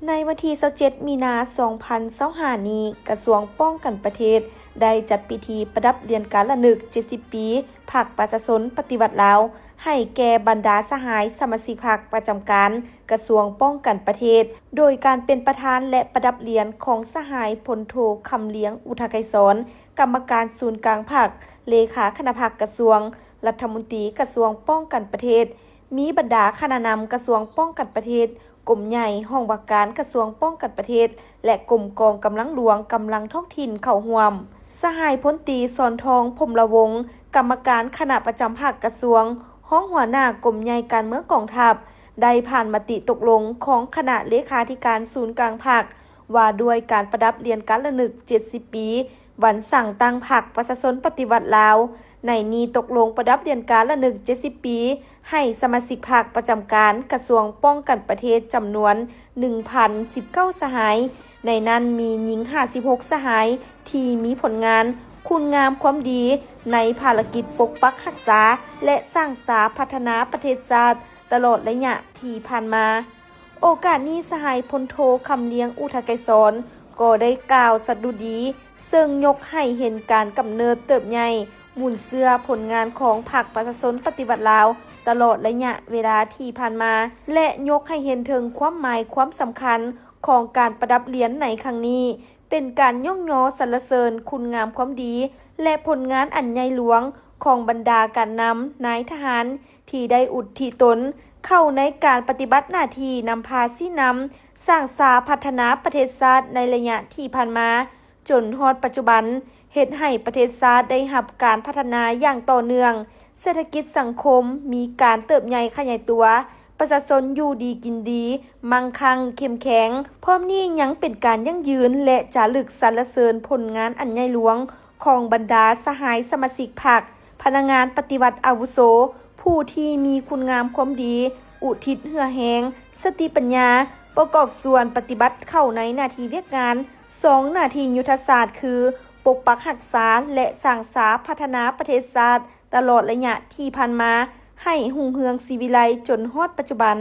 ในวันที่27มีนา2025นี้กระทรวงป้องกันประเทศได้จัดพิธีประดับเรียนการระลึก70 ปีภาคประชาชนปฏิวัติลาวให้แก่บรรดาสหายสมาชิกพรรคประจำการกระทรวงป้องกันประเทศโดยการเป็นประธานและประดับเรียนของสหายพลโทคำเลี้ยงอุทาไกรสอนกรรมการศูนย์กลางพรรคเลขาคณะพรรคกระทรวงรัฐมนตรีกระทรวงป้องกันประเทศมีบรรดาคณะนำกระทรวงป้องกันประเทศกรมใหญ่ห้องว่าการกระทรวงป้องกันประเทศและกรมกองกำลังหลวงกำลังท้องถิ่นเข้าร่วมสหายพลตรีสอนทองพรหมละวงศ์กรรมการคณะประจำภาคกระทรวงห้องหัวหน้ากรมใหญ่การเมืองกองทัพได้ผ่านมติตกลงของคณะเลขาธิการศูนย์กลางภาคว่าด้วยการประดับเรียนการระลึก70 ปีวันสั่งตั้งพรรคประชาชนปฏิวัติลาวในนี้ตกลงประดับเรียนการระลึก70 ปีให้สมาชิกพรรคประจำการกระทรวงป้องกันประเทศจำนวน 1,019 สหายในนั้นมีหญิง56 สหายที่มีผลงานคุณงามความดีในภารกิจปกปักรักษาและสร้างสรรค์พัฒนาประเทศชาติตลอดระยะที่ผ่านมาโอกาสนี้สหายพลโทคำเลี้ยงอุทาไกรสอนก็ได้กล่าวสดุดีซึ่งยกให้เห็นการกำเนิดเติบใหญ่หมุนเสื้อผลงานของพรรคประชาชนปฏิวัติลาวตลอดระยะเวลาที่ผ่านมาและยกให้เห็นถึงความหมายความสำคัญของการประดับเหรียญในครั้งนี้เป็นการย่องยอสรรเสริญคุณงามความดีและผลงานอันใหญ่หลวงของบรรดาการนำนายทหารที่ได้อุทิศตนเข้าในการปฏิบัติหน้าที่นำพาชี้นำสร้างสรรค์พัฒนาประเทศชาติในระยะที่ผ่านมาจนฮอดปัจจุบันเฮ็ดให้ประเทศชาติได้รับการพัฒนาอย่างต่อเนื่องเศรษฐกิจสังคมมีการเติบใหญ่ขยายตัวประชาชนอยู่ดีกินดีมั่งคั่งเข้มแข็งพร้อมนี้ยังเป็นการยั่งยืนและจารึกสรรเสริญผลงานอันใหญ่หลวงของบรรดาสหายสมาชิกพรรคพนักงานปฏิวัติอาวุโสผู้ที่มีคุณงามความดีอุทิศเหือแหงสติปัญญาประกอบส่วนปฏิบัติเข้าในหน้าที่เวียกงาน2หน้าที่ยุทธศาสตร์คือปกปักรักษาและสร้างสรรค์พัฒนาประเทศชาติตลอดระยะที่ผ่านมาให้รุ่งเรืองศรีวิไลจนฮอดปัจจุบัน